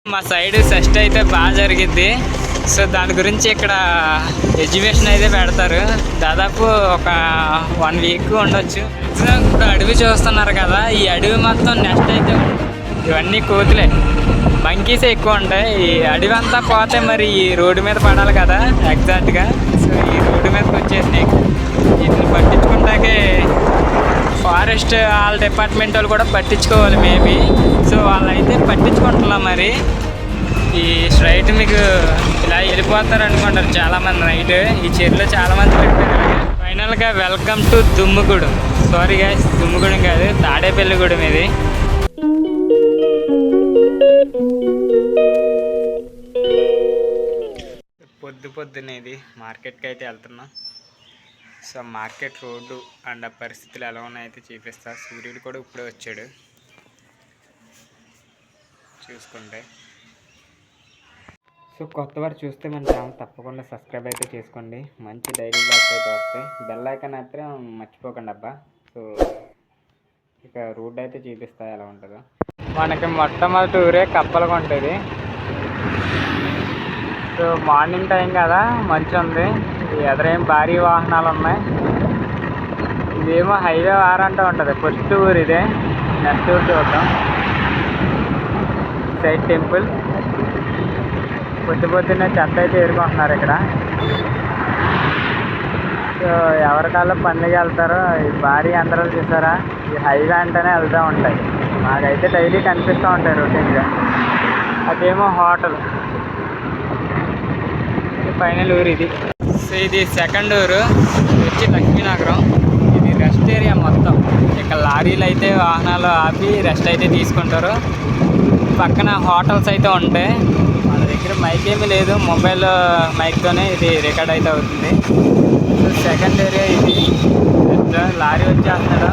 మా side fest అయితే బాగా జరిగిద్ది. సో దాని గురించి ఇక్కడ ఎగ్జిబిషన్ అయితే పెడతారు. దాదాపు ఒక 1 వీక్ ఉండొచ్చు. ఇప్పుడు అడవి చూస్తున్నారు కదా, ఈ అడవి మొత్తం నెక్స్ట్ అయితే ఇవన్నీ కోతులే, మంకీసే ఎక్కువ ఉంటాయి. ఈ అడవి అంతా పోతే మరి ఈ రోడ్డు మీద పడాలి కదా ఎగ్జాక్ట్గా. సో ఈ రోడ్డు మీదకి వచ్చేసినాయి. వీటిని పట్టించుకుంటాకే ఫారెస్ట్ వాళ్ళ డిపార్ట్మెంట్ వాళ్ళు కూడా పట్టించుకోవాలి మేబీ. సో వాళ్ళు అయితే పట్టించుకుంటున్నా. మరి ఈ స్ట్రైట్ మీకు ఇలా వెళ్ళిపోతారు అనుకుంటారు చాలామంది నైట్. ఈ చీరలో చాలామంది పెట్టారు. ఫైనల్గా welcome to Dummugudem. Sorry guys, Dummugudem కాదు, తాడేపల్లిగూడెం ఇది. పొద్దున్నే ఇది మార్కెట్కి అయితే వెళ్తున్నాం. సో మార్కెట్ రోడ్డు అండ్ ఆ పరిస్థితులు ఎలా ఉన్నాయైతే చూపిస్తా. సూర్యుడు కూడా ఇప్పుడే వచ్చాడు చూసుకుంటే. సో కొత్త వారు చూస్తే మన ఛానల్ తప్పకుండా సబ్స్క్రైబ్ అయితే చేసుకోండి. మంచి డైలీ బ్లాగ్స్ అయితే వస్తాయి. బెల్ ఐకాన్ అయితే మర్చిపోకండి అబ్బా. సో ఇక రోడ్ అయితే చూపిస్తా ఎలా ఉంటుందో. మనకి మొట్టమొదటి ఊరే కప్పలగా ఉంటుంది. సో మార్నింగ్ టైం కదా, మంచి ఉంది. ఎదురేం భారీ వాహనాలు ఉన్నాయి. ఇదేమో హైవే వారంటూ ఉంటుంది. ఫస్ట్ ఊరు ఇదే. నెక్స్ట్ ఊరు చూద్దాం. Side temple. పొద్దున్నే చెత్త అయితే ఏరుకుంటున్నారు ఇక్కడ. సో ఎవరికాల్లో పనులకి వెళ్తారో ఈ భారీ యంత్రాలు చూసారా, ఈ హైవే అంటేనే వెళ్తూ ఉంటాయి. మాకైతే డైలీ కనిపిస్తూ ఉంటాయి రొటీన్గా. అదేమో హోటల్. ఫైనల్ ఊరు ఇది. సో ఇది సెకండ్ ఊరు వచ్చి లక్ష్మీనగరం. ఇది రెస్ట్ ఏరియా మొత్తం. ఇక్కడ లారీలు అయితే వాహనాలు ఆపి రెస్ట్ అయితే తీసుకుంటారు. పక్కన హోటల్స్ అయితే ఉంటాయి. మన దగ్గర మైక్ ఏమీ లేదు, మొబైల్ మైక్తోనే ఇది రికార్డ్ అయితే అవుతుంది. సో సెకండ్ ఏరియా ఇది. లారీ వచ్చేస్తున్నాడు,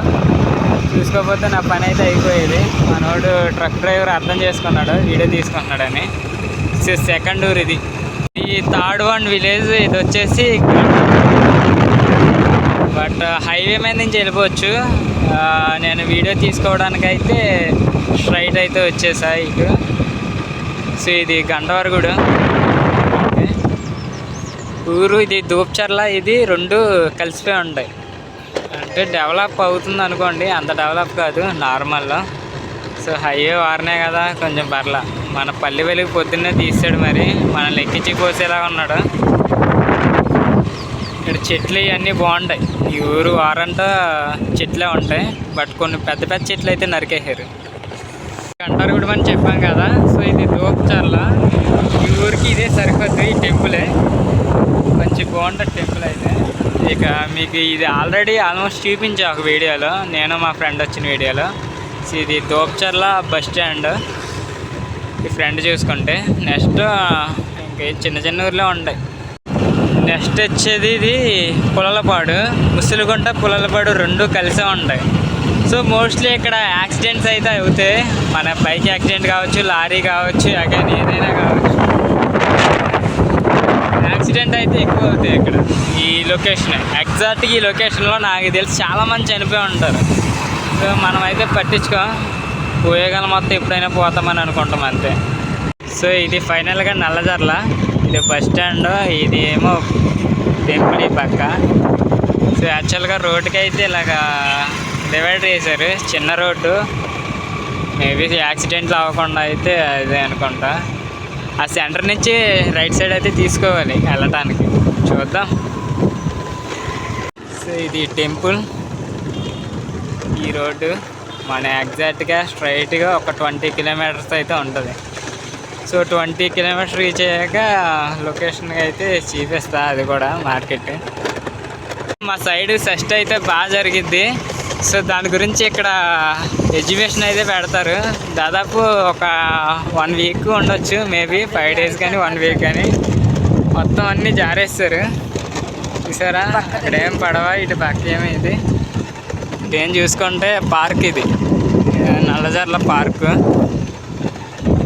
చూసుకోకపోతే నా పని అయితే అయిపోయేది. మనోడు ట్రక్ డ్రైవర్ అర్థం చేసుకున్నాడు, వీడియో తీసుకుంటున్నాడని. సో సెకండ్ ఊరు ఇది. ఈ థర్డ్ వన్ విలేజ్ ఇది వచ్చేసి. బట్ హైవే మీద నుంచి వెళ్ళిపోవచ్చు. నేను వీడియో తీసుకోవడానికైతే స్ట్రైట్ అయితే వచ్చేసా ఇటు. సో ఇది గండవరగూడెం ఊరు. ఇది దూప్చర్ల. ఇది రెండు కలిసిపోయి ఉంటాయి. అంటే డెవలప్ అవుతుంది అనుకోండి, అంత డెవలప్ కాదు, నార్మల్లో. సో హైవే వారనే కదా, కొంచెం పర్లా. మన పల్లె వెలుగు పొద్దున్నే తీసాడు, మరి మనల్ని ఎక్కించి పోసేలా ఉన్నాడు. ఇక్కడ చెట్లు ఇవన్నీ బాగుంటాయి. ఈ ఊరు వారంతా చెట్లే ఉంటాయి. బట్ కొన్ని పెద్ద పెద్ద చెట్లు అయితే నరికేసారు. గంటారగూడెం అని చెప్పాం కదా. సో ఇది దూప్చర్ల. ఈ ఊరికి ఇదే సరిపోద్ది, ఈ టెంపులే. మంచి బాగుంటుంది టెంపుల్ అయితే. ఇక మీకు ఇది ఆల్రెడీ ఆల్మోస్ట్ చూపించా ఒక వీడియోలో, నేను మా ఫ్రెండ్ వచ్చిన వీడియోలో. సో ఇది దూప్చర్ల బస్ స్టాండ్. ఈ ఫ్రెండ్ చూసుకుంటే నెక్స్ట్ ఇంకా చిన్న చిన్న ఊర్లో ఉంటాయి. నెక్స్ట్ వచ్చేది ఇది పుల్లలపాడు. ముసలిగుంట పుల్లలపాడు రెండు కలిసే ఉంటాయి. సో మోస్ట్లీ ఇక్కడ యాక్సిడెంట్స్ అయితే అవుతాయి. మన బైక్ యాక్సిడెంట్ కావచ్చు, లారీ కావచ్చు, అగైన్ ఏదైనా కావచ్చు. యాక్సిడెంట్ అయితే ఎక్కువ అవుతాయి ఇక్కడ. ఈ లొకేషన్ ఎగ్జాక్ట్గా ఈ లొకేషన్లో నాకు తెలిసి చాలామంది చనిపోయి ఉంటారు. సో మనమైతే పట్టించుకోం, పోయేగల మొత్తం ఎప్పుడైనా పోతామని అనుకుంటాం అంతే. సో ఇది ఫైనల్గా నల్లజర్ల. ఇది బస్ స్టాండ్, ఇది ఏమో టెంపుల్ ఈ పక్క. సో యాక్చువల్గా రోడ్డుకి అయితే ఇలాగా డివైడర్ చేశారు, చిన్న రోడ్డు. మేబీ యాక్సిడెంట్లు అవ్వకుండా అయితే అదే అనుకుంటా. ఆ సెంటర్ నుంచి రైట్ సైడ్ అయితే తీసుకోవాలి వెళ్ళటానికి. చూద్దాం. సో ఇది టెంపుల్. ఈ రోడ్డు మన ఎగ్జాక్ట్గా స్ట్రైట్గా ఒక 20 కిలోమీటర్స్ అయితే ఉంటుంది. సో 20 కిలోమీటర్స్ రీచ్ అయ్యాక లొకేషన్కి అయితే చూపిస్తా. అది కూడా మార్కెట్. మా సైడ్ ఫెస్ట్ అయితే బాగా జరిగిద్ది. సో దాని గురించి ఇక్కడ ఎగ్జిబిషన్ అయితే పెడతారు. దాదాపు ఒక 1 వీక్ ఉండొచ్చు, మేబీ 5 డేస్ కానీ 1 వీక్ కానీ. మొత్తం అన్నీ జారేస్తారు చూసారా. ఇక్కడేం పడవ, ఇటు పక్క ఏమి ఇది ఏం చూసుకుంటే పార్క్. ఇది నల్లజర్ల పార్క్.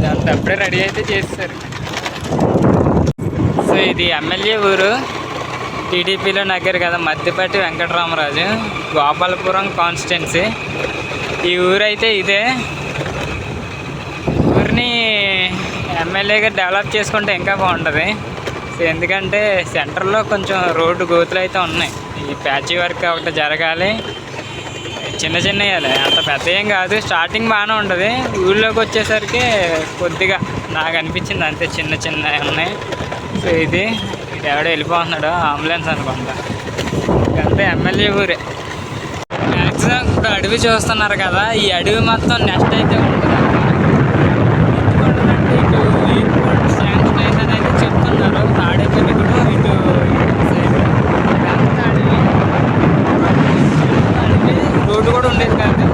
దాంతో అప్పుడే రెడీ అయితే చేస్తారు. సో ఇది ఎమ్మెల్యే ఊరు. టీడీపీలో నగ్గరు కదా, మద్దిపాటి వెంకటరామరాజు, గోపాలపురం కాన్స్టిట్యున్సీ. ఈ ఊరైతే ఇదే. ఊరిని ఎమ్మెల్యేగా డెవలప్ చేసుకుంటే ఇంకా బాగుంటుంది. సో ఎందుకంటే సెంటర్లో కొంచెం రోడ్డు గోతులు అయితే ఉన్నాయి. ఈ ప్యాచీ వర్క్ ఒకటి జరగాలి. చిన్న చిన్నవి అంత పెద్ద ఏం కాదు. స్టార్టింగ్ బాగానే ఉంటుంది, ఊళ్ళోకి వచ్చేసరికి కొద్దిగా నాకు అనిపించింది అంతే, చిన్న చిన్నవి ఉన్నాయి. సో ఇది ఎవడో వెళ్ళిపోతున్నాడు, అంబులెన్స్ అనుకుంటా. అంతే ఎమ్మెల్యే ఊరే. మ్యాక్సిమం ఇప్పుడు అడవి చూస్తున్నారు కదా, ఈ అడవి మొత్తం నెక్స్ట్ అయితే ఉంటుంది. ఇటు ఎయిర్పోర్ట్ శాంక్షన్ అయితే చెప్తున్నారు. తాడేపల్లి కూడా ఇటు రోడ్డు కూడా ఉండేది కాదు,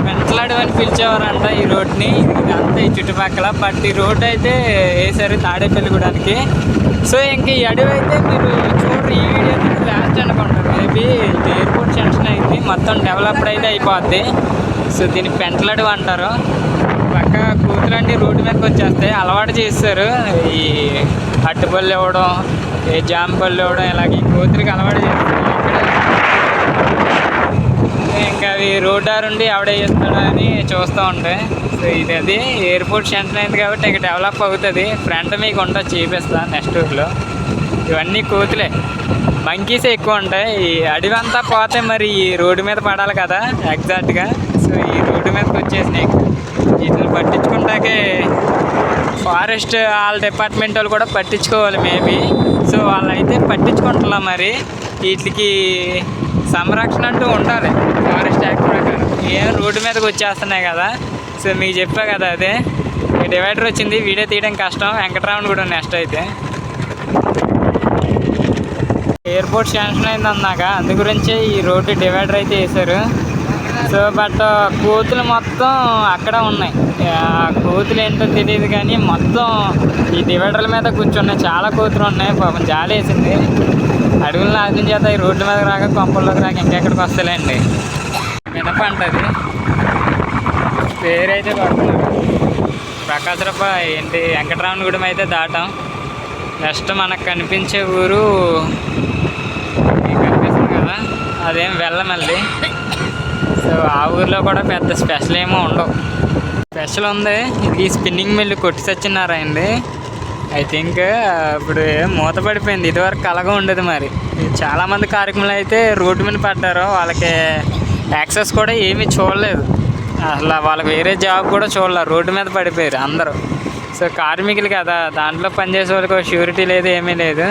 వెంటలాడు అని పిలిచేవారంట ఈ రోడ్ని. ఇదంతా ఈ చుట్టుపక్కల బట్ ఈ రోడ్డు అయితే వేసారు తాడేపల్లిగూడానికి. సో ఇంక ఈ అడవి అయితే మీరు చూడరు, ఈ వీడియో లాస్ట్ అనుకుంటారు. మేబీ ఎయిర్పోర్ట్ సెంక్షన్ అయింది, మొత్తం డెవలప్డ్ అయితే అయిపోద్ది. సో దీన్ని పెంటలడవి అంటారు. పక్క కూతురన్నీ రోడ్డు మీదకి వచ్చేస్తాయి. అలవాటు చేస్తారు ఈ అట్టుపళ్ళు ఇవ్వడం, ఏ జామ పళ్ళు ఇవ్వడం, ఇలాగ ఈ కూతురికి అలవాటు చేస్తారు. ఇంకా అవి రోడ్డారుండి ఆవిడే చేస్తాడు అని చూస్తూ ఉంటాయి. సో ఇది అది ఎయిర్పోర్ట్ సెంటర్ అయింది కాబట్టి ఇక డెవలప్ అవుతుంది. ఫ్రంట్ మీకు ఉండొచ్చు, చూపిస్తాను నెక్స్ట్ ఊర్లో. ఇవన్నీ కోతులే, మంకీసే ఎక్కువ ఉంటాయి. ఈ అడవి అంతా పోతే మరి ఈ రోడ్డు మీద పడాలి కదా ఎగ్జాక్ట్గా. సో ఈ రోడ్డు మీదకి వచ్చేసినాయి. వీటిని పట్టించుకుంటాకే ఫారెస్ట్ వాళ్ళ డిపార్ట్మెంట్ వాళ్ళు కూడా పట్టించుకోవాలి మేబీ. సో వాళ్ళు అయితే పట్టించుకుంటున్నా. మరి వీటికి సంరక్షణ అంటూ ఉండాలి ఫారెస్ట్ యాక్ట్ ప్రకారం. ఏం రోడ్డు మీదకి వచ్చేస్తున్నాయి కదా. సో మీకు చెప్పా కదా, అదే డివైడర్ వచ్చింది, వీడియో తీయడం కష్టం. వెంకటరామన్ కూడా నెక్స్ట్ అయితే ఎయిర్పోర్ట్ శాంక్షన్ అయింది అన్నాక అందు గురించే ఈ రోడ్డు డివైడర్ అయితే వేశారు. సో బట్ కోతులు మొత్తం అక్కడ ఉన్నాయి. కోతులు ఏంటో తెలియదు కానీ మొత్తం ఈ డివైడర్ల మీద కూర్చున్నాయి. చాలా కోతులు ఉన్నాయి. పాపం జాలి వేసింది. అడవులు నాశనం చేత ఈ రోడ్ల మీద రాక కొంపల్లోకి రాక ఇంకెక్కడికి వస్తలేండి. మినప అంటది పేరైతే పడుతున్నారు. ప్రకాశరప్ప ఏంటి వెంకటరామన్ గుడి అయితే దాటాం. నెక్స్ట్ మనకు కనిపించే ఊరు కనిపిస్తుంది కదా, అదేం వెళ్ళమల్లి. సో ఆ ఊరిలో కూడా పెద్ద స్పెషల్ ఏమో ఉండవు. స్పెషల్ ఉంది, ఇది స్పిన్నింగ్ మిల్లు కొట్టి సత్యనారాయణది. ఐ థింక్ ఇప్పుడు మూత పడిపోయింది. ఇదివరకు అలాగా ఉండేది. మరి చాలామంది కార్మికులు అయితే రోడ్డు మీద పడ్డారు. వాళ్ళకి యాక్సెస్ కూడా ఏమీ చూడలేదు అసలు. వాళ్ళకి వేరే జాబ్ కూడా చూడలేదు, రోడ్డు మీద పడిపోయారు అందరూ. సో కార్మికులు కదా, దాంట్లో పనిచేసే వాళ్ళకి ష్యూరిటీ లేదు, ఏమీ లేదు.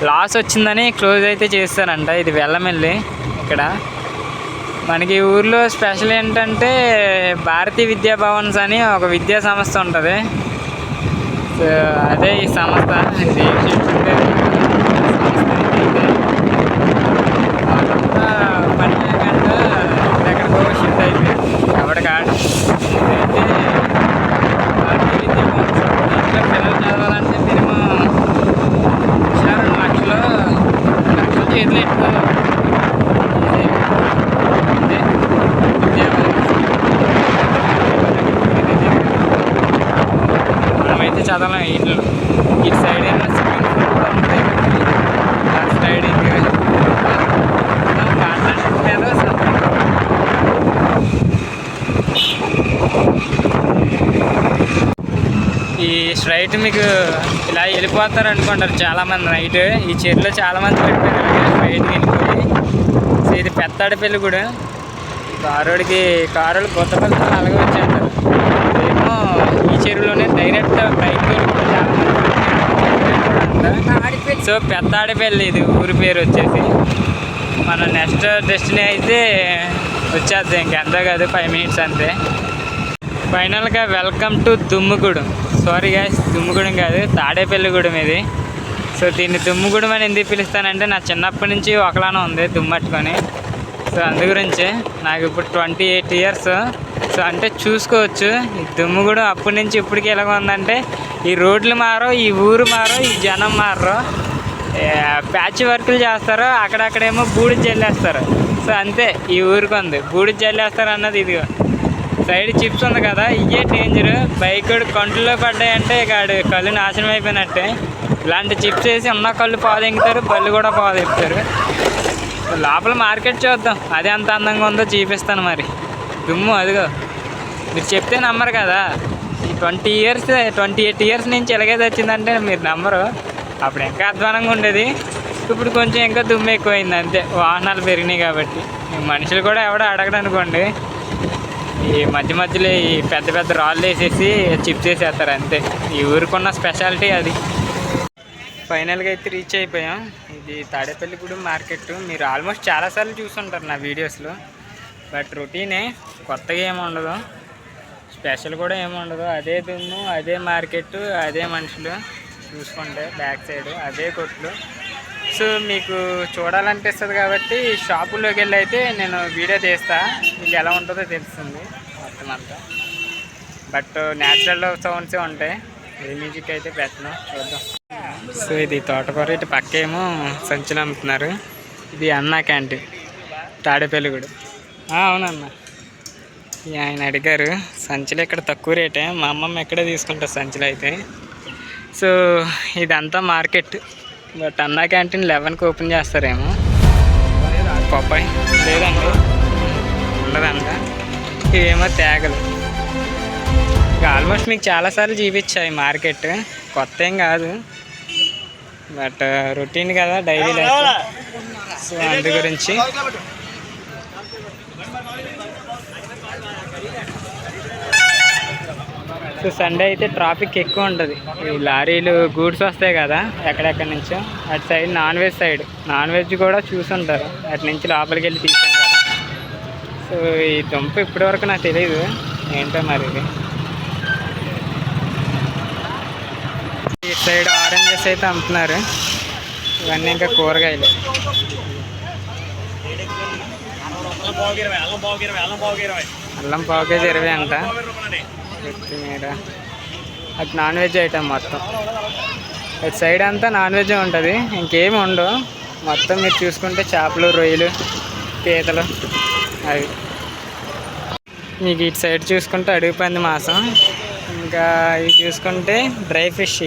లాస్ వచ్చిందని క్లోజ్ అయితే చేస్తారంట. ఇది వెళ్ళమెల్లి. ఇక్కడ మనకి ఊర్లో స్పెషల్ ఏంటంటే భారతీయ విద్యాభవన్స్ అని ఒక విద్యా సంస్థ ఉంటుంది. సో అదే ఈ సంస్థ. ఇది అదంతా పనిలేకుండా ఎక్కడికో షిఫ్ట్ అయిపోయింది ఎవడికాడు. ఇదైతే భారతీయ విద్యాభవన్స్. ఇంట్లో పిల్లలు చదవాలంటే మినిమం 2 లక్షలు చేతులు ఎట్టుకోవాలి. మనమైతే చదవలేం. ఇల్లు ఇటు సైడ్ ఏమో స్విమ్మింగ్ పూల్ కూడా ఉంటుంది. అటు సైడ్ ఇంకా పార్ట్నర్షిప్ మీద ఈ స్ట్రైట్ మీకు ఇలా వెళ్ళిపోతారు అనుకుంటారు చాలామంది. నైట్ ఈ చెరువులో చాలామంది పెట్టారు స్ట్రైట్కి వెళ్ళిపోయి. సో ఇది పెత్తాడపల్లి కూడా. కారోడికి కారోళ్ళు కొత్తపల్లి అలాగే వచ్చేస్తారు. ఏమో ఈ చెరువులోనే డైరెక్ట్ బైక్ కూడా చాలామంది. సో పెత్తాడపల్లి ఇది ఊరి పేరు వచ్చేసి. మన నెక్స్ట్ డెస్టినీ అయితే వచ్చేద్ది ఇంకెంతో కాదు, 5 మినిట్స్ అంతే. ఫైనల్గా welcome to Dummugudem. Sorry guys, Dummugudem కాదు, తాడేపల్లిగూడెం ఇది. సో దీన్ని దుమ్ముగూడెం అని ఎందుకు పిలుస్తానంటే నా చిన్నప్పటి నుంచి ఒకలానే ఉంది దుమ్మట్టుకొని. సో అందు గురించి నాకు ఇప్పుడు 28 ఇయర్స్. సో అంటే చూసుకోవచ్చు ఈ దుమ్ముగూడెం అప్పటి నుంచి ఇప్పటికీ ఎలాగ ఉందంటే ఈ రోడ్లు మారో, ఈ ఊరు మారో, ఈ జనం మారో. ప్యాచ్ వర్కులు చేస్తారు, అక్కడక్కడేమో బూడిద జల్లేస్తారు. సో అంతే ఈ ఊరికి ఉంది, బూడిద జల్లేస్తారు అన్నది. ఇదిగో సైడ్ చిప్స్ ఉంది కదా, ఇవే డేంజర్. బైక్ కంట్లో పడ్డాయంటే ఇక కళ్ళు నాశనం అయిపోయినట్టే. ఇలాంటి చిప్స్ వేసి ఉన్న కళ్ళు పాదెంగుతారు, బళ్ళు కూడా పాదెక్కుతారు. లోపల మార్కెట్ చూద్దాం, అది ఎంత అందంగా ఉందో చూపిస్తాను. మరి దుమ్ము అదిగో, మీరు చెప్తే నమ్మరు కదా. ఈ 28 ఇయర్స్ నుంచి ఎలాగే వచ్చిందంటే మీరు నమ్మరు. అప్పుడు ఇంకా అధ్వానంగా ఉండేది, ఇప్పుడు కొంచెం ఇంకా దుమ్ము ఎక్కువైంది అంతే. వాహనాలు పెరిగినాయి కాబట్టి మనుషులు కూడా ఎవడో అడగడనుకోండి. ఈ మధ్యలో ఈ పెద్ద పెద్ద రాళ్ళు వేసేసి చిప్స్ వేసేస్తారు అంతే. ఈ ఊరికున్న స్పెషాలిటీ అది. ఫైనల్గా అయితే రీచ్ అయిపోయాం. ఇది తాడేపల్లిగూడెం మార్కెట్. మీరు ఆల్మోస్ట్ చాలాసార్లు చూసుంటారు నా వీడియోస్లో. బట్ రొటీనే, కొత్తగా ఏమి ఉండదు, స్పెషల్ కూడా ఏమి ఉండదు. అదే దుమ్ము, అదే మార్కెట్, అదే మనుషులు. చూసుకుంటే బ్యాక్ సైడ్ అదే కొట్లు. సో మీకు చూడాలనిపిస్తుంది కాబట్టి షాపుల్లోకి వెళ్ళి అయితే నేను వీడియో తీస్తా, మీకు ఎలా ఉంటుందో తెలుస్తుంది మొత్తం అంతా. బట్ న్యాచురల్ సౌండ్సే ఉంటాయి, ఏ మ్యూజిక్ అయితే పెట్టను. చూద్దాం. సో ఇది తోటకూర, ఇటు పక్కేమో సంచులు అమ్ముతున్నారు. ఇది అన్నా క్యాంటీన్ తాడేపల్లిగూడెం. అవునన్న, ఆయన అడిగారు. సంచులు ఇక్కడ తక్కువ రేటే, మా అమ్మమ్మ ఎక్కడే తీసుకుంటారు సంచులు అయితే. సో ఇదంతా మార్కెట్. బట్ అన్నా క్యాంటీన్ 11కి ఓపెన్ చేస్తారేమో. పప్పాయి లేదండి, ఉండదంట. ఇవేమో తేగలు. ఇక ఆల్మోస్ట్ మీకు చాలాసార్లు చూపించాయి మార్కెట్, కొత్త ఏం కాదు. బట్ రొటీన్ కదా, డైలీ లైఫ్. సో అందు గురించి సో సండే అయితే ట్రాఫిక్ ఎక్కువ ఉంటుంది. ఈ లారీలు గూడ్స్ వస్తాయి కదా ఎక్కడెక్కడి నుంచో, అటు సైడ్ నాన్ వెజ్ కూడా చూసుంటారు. అటు నుంచి లోపలికి వెళ్ళి తీసాను కదా. సో ఈ దుంప ఇప్పటివరకు నాకు తెలియదు ఏంటో మరి. ఇది ఈ సైడ్ ఆరెంజెస్ అయితే అమ్ముతున్నారు. ఇవన్నీ ఇంకా కూరగాయలు. అల్లం పావు కేజీ 20 అంట. కొత్తిమీర. అటు నాన్ వెజ్ ఐటమ్ మొత్తం. అటు సైడ్ అంతా నాన్ వెజ్ ఉంటుంది, ఇంకేమి ఉండవు. మొత్తం మీరు చూసుకుంటే చేపలు, రొయ్యలు, పీతలు అవి. మీకు ఇటు సైడ్ చూసుకుంటే అడుగుపంది మాసం. ఇంకా ఇవి చూసుకుంటే డ్రై ఫిష్,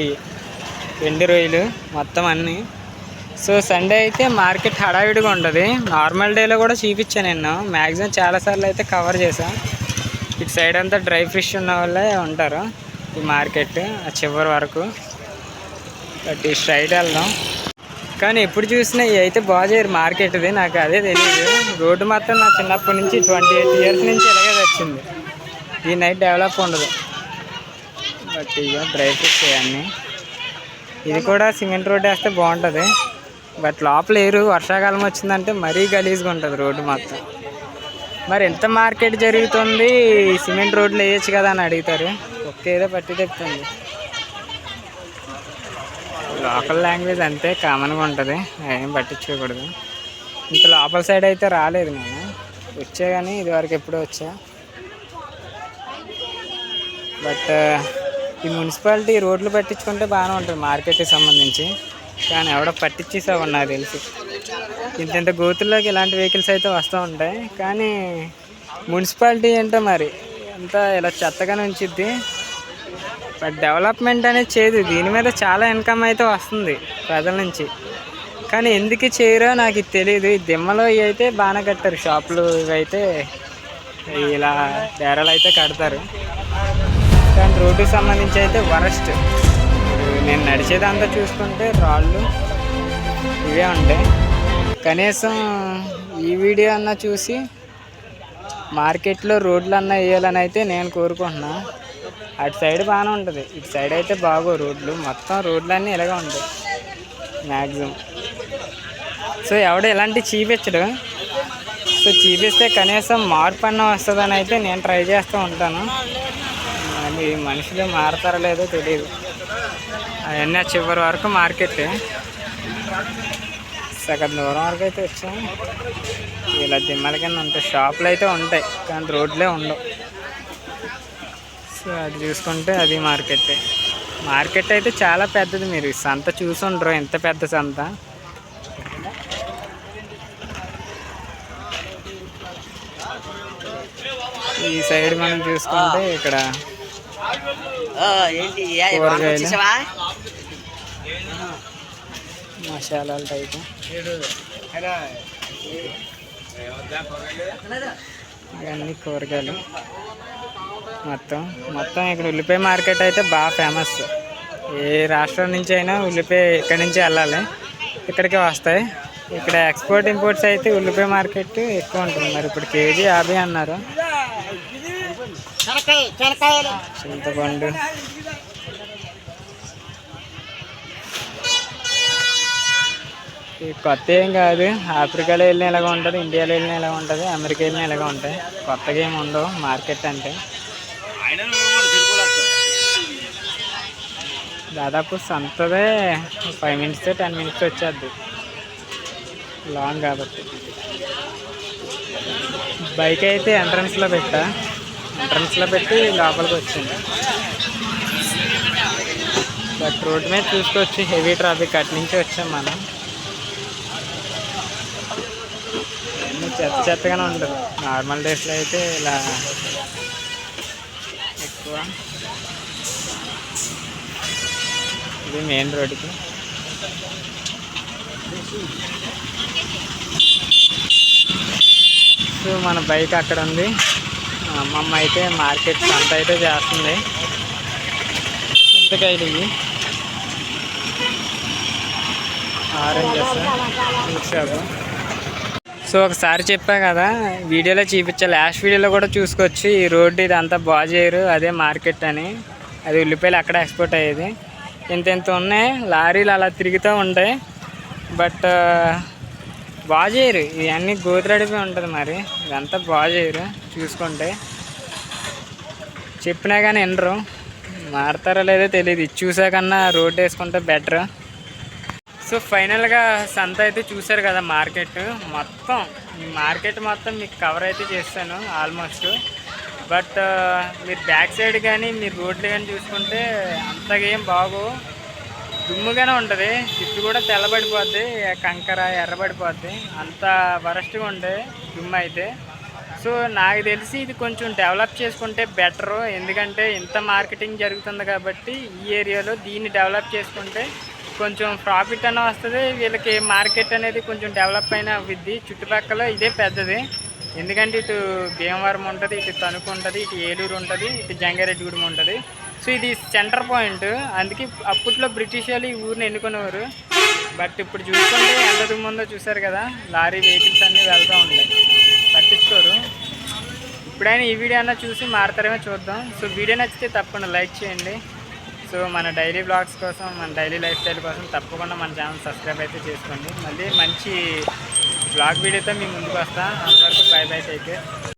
ఎండు రొయ్యలు మొత్తం అన్నీ. సో సండే అయితే మార్కెట్ హడావిడిగా ఉంటుంది. నార్మల్ డేలో కూడా చూపించాను నేను, మ్యాక్సిమం చాలాసార్లు అయితే కవర్ చేశాను. ఇటు సైడ్ అంతా డ్రై ఫిష్ ఉన్న వాళ్ళే ఉంటారు ఈ మార్కెట్, ఆ చివరి వరకు. బట్ ఈ స్ట్రైట్ వెళ్దాం. కానీ ఎప్పుడు చూసినా ఇవి అయితే బాగా చేయరు మార్కెట్ది, నాకు అదే తెలియదు. రోడ్డు మాత్రం నా చిన్నప్పటి నుంచి 28 ఇయర్స్ నుంచి ఇలాగే వచ్చింది. ఈ నైట్ డెవలప్ ఉండదు. బట్ ఇక డ్రై ఫిష్ అన్నీ. ఇది కూడా సిమెంట్ రోడ్ వేస్తే బాగుంటుంది. బట్ లోపల ఏరు, వర్షాకాలం వచ్చిందంటే మరీ గలీజ్గా ఉంటుంది రోడ్డు మొత్తం. మరి ఎంత మార్కెట్ జరుగుతుంది, సిమెంట్ రోడ్లు వేయచ్చు కదా అని అడుగుతారు. ఒకేదో పట్టి తెస్తుంది. లోకల్ లాంగ్వేజ్ అంతే కామన్గా ఉంటుంది, ఏం పట్టించుకోకూడదు. ఇంత లోపల సైడ్ అయితే రాలేదు నేను, వచ్చా కానీ ఇదివరకు ఎప్పుడో వచ్చా. బట్ ఈ మున్సిపాలిటీ రోడ్లు పట్టించుకుంటే బాగానే ఉంటుంది మార్కెట్కి సంబంధించి. కానీ ఎవడో పట్టించేసావు నాకు తెలిసి. ఇంత గోతుల్లోకి ఇలాంటి వెహికల్స్ అయితే వస్తూ ఉంటాయి. కానీ మున్సిపాలిటీ ఏంటో మరి అంతా ఇలా చెత్తగానే ఉంచిద్ది. బట్ డెవలప్మెంట్ అనేది చేయదు. దీని మీద చాలా ఇన్కమ్ అయితే వస్తుంది ప్రజల నుంచి, కానీ ఎందుకు చేయరో నాకు ఇది తెలియదు. ఈ దిమ్మలో ఇవి అయితే బాగానే కట్టారు, షాపులు ఇవైతే ఇలా డేరాలు అయితే కడతారు. కానీ రోడ్డుకి సంబంధించి అయితే వరస్ట్. నేను నడిచేదంతా చూసుకుంటే రాళ్ళు ఇవే ఉంటాయి. కనీసం ఈ వీడియో అన్నా చూసి మార్కెట్లో రోడ్లు అన్నా వేయాలని అయితే నేను కోరుకుంటున్నా. అటు సైడ్ బాగానే ఉంటుంది, ఇటు సైడ్ అయితే బాగో రోడ్లు. మొత్తం రోడ్లన్నీ ఇలాగే ఉంటాయి మ్యాక్సిమం. సో ఎవడో ఇలాంటివి చూపించడు. సో చూపిస్తే కనీసం మార్పు అన్న వస్తుందని అయితే నేను ట్రై చేస్తూ ఉంటాను. అది మనుషులు మారతారో లేదో తెలియదు. అవన్నీ చివరి వరకు మార్కెట్, సగం దూరం వరకు అయితే వచ్చాం. ఇలా దిమ్మల కింద ఉంటాయి, షాపులు అయితే ఉంటాయి కానీ రోడ్లే ఉండవు. సో అది చూసుకుంటే అది మార్కెట్ అయితే చాలా పెద్దది. మీరు సంత చూసుండ్రు, ఎంత పెద్ద సంత. ఈ సైడ్ మనం చూసుకుంటే ఇక్కడ కూరగాయలు, మసాలాల టైపు ఇవన్నీ కూరగాయలు. మొత్తం మొత్తం ఇక్కడ ఉల్లిపాయ మార్కెట్ అయితే బాగా ఫేమస్. ఏ రాష్ట్రం నుంచి అయినా ఉల్లిపాయ ఇక్కడి నుంచి వెళ్ళాలి, ఇక్కడికే వస్తాయి. ఇక్కడ ఎక్స్పోర్ట్ ఇంపోర్ట్స్ అయితే ఉల్లిపాయ మార్కెట్ ఎక్కువ ఉంటుంది. మరి ఇప్పుడు కేజీ 50 అన్నారు. చింతపండు కొత్త ఏం కాదు, ఆఫ్రికాలో వెళ్ళిన ఎలాగ ఉంటుంది, ఇండియాలో వెళ్ళిన ఎలాగ ఉంటుంది, అమెరికా వెళ్ళిన ఎలాగ ఉంటాయి. కొత్తగా ఏమి ఉండవు మార్కెట్ అంటే. దాదాపు సంతదే 5 minutes 10 minutes వచ్చేద్ది, లాంగ్ కాబట్టి. బైక్ అయితే ఎంట్రన్స్లో పెట్టి లోపలికి వచ్చింది. బట్ రోడ్ మీద చూసుకోవచ్చు హెవీ ట్రాఫిక్. అటు నుంచి వచ్చాం మనం. అన్నీ చెత్తగానే ఉండదు. నార్మల్ డేస్లో అయితే ఇలా ఎక్కువ. ఇది మెయిన్ రోడ్డుకి. సో మన బైక్ అక్కడ ఉంది. అమ్మమ్మ అయితే మార్కెట్ సంత అయితే చేస్తుంది. చింతకాయలు ఇవి, ఆరెంజెస్, ఫ్రూట్ షాపు. సో ఒకసారి చెప్పా కదా వీడియోలో చూపించా, లాస్ట్ వీడియోలో కూడా చూసుకోవచ్చు. ఈ రోడ్డు ఇదంతా బాగు చేయరు, అదే మార్కెట్ అని. అది ఉల్లిపాయలు అక్కడ ఎక్స్పోర్ట్ అయ్యేది. ఇంత ఉన్నాయి లారీలు అలా తిరుగుతూ ఉంటాయి. బట్ బాగు చేయరు, ఇవన్నీ గోతురడిపోయి ఉంటుంది. మరి ఇదంతా బాగు చేయరు చూసుకుంటే. చెప్పినా కానీ వినరు, మారుతారో లేదో తెలియదు. ఇది చూసాకన్నా రోడ్డు వేసుకుంటే బెటర్. సో ఫైనల్గా సంత అయితే చూసారు కదా, మార్కెట్ మొత్తం. ఈ మార్కెట్ మొత్తం మీకు కవర్ అయితే చేస్తాను ఆల్మోస్ట్. బట్ మీరు బ్యాక్ సైడ్ కానీ మీరు రోడ్లు కానీ చూసుకుంటే అంతగా ఏం బాగో, దుమ్ముగానే ఉంటుంది. చుట్టూ కూడా తెల్లబడిపోద్ది, కంకర ఎర్రబడిపోద్ది, అంత వరస్ట్గా ఉండే దుమ్ము అయితే. సో నాకు తెలిసి ఇది కొంచెం డెవలప్ చేసుకుంటే బెటరు. ఎందుకంటే ఇంత మార్కెటింగ్ జరుగుతుంది కాబట్టి ఈ ఏరియాలో దీన్ని డెవలప్ చేసుకుంటే కొంచెం ప్రాఫిట్ అన్న వస్తుంది. వీళ్ళకి మార్కెట్ అనేది కొంచెం డెవలప్ అయినా అవ్విద్ది. చుట్టుపక్కల ఇదే పెద్దది. ఎందుకంటే ఇటు భీమవరం ఉంటుంది, ఇటు తణుకు ఉంటుంది, ఇటు ఏలూరు ఉంటుంది, ఇటు జంగారెడ్డిగూడెం ఉంటుంది. సో ఇది సెంటర్ పాయింట్. అందుకే అప్పట్లో బ్రిటిష్ వాళ్ళు ఈ ఊరిని ఎన్నుకునేవారు. బట్ ఇప్పుడు చూసుకుంటే ఎంత దుమ్ము ఉందో చూసారు కదా, లారీ వెహికల్స్ అన్నీ వెళ్తూ ఉంటాయి, పట్టించుకోరు. ఇప్పుడైనా ఈ వీడియో అన్నా చూసి మారుతారేమో చూద్దాం. సో వీడియో నచ్చితే తప్పకుండా లైక్ చేయండి. సో మన డైలీ బ్లాగ్స్ కోసం, మన డైలీ లైఫ్ స్టైల్ కోసం తప్పకుండా మన ఛానల్ సబ్స్క్రైబ్ అయితే చేసుకోండి. మళ్ళీ మంచి బ్లాగ్ వీడియోతో మీ ముందుకు వస్తా. అంతవరకు బై బై, టేక్ కేర్.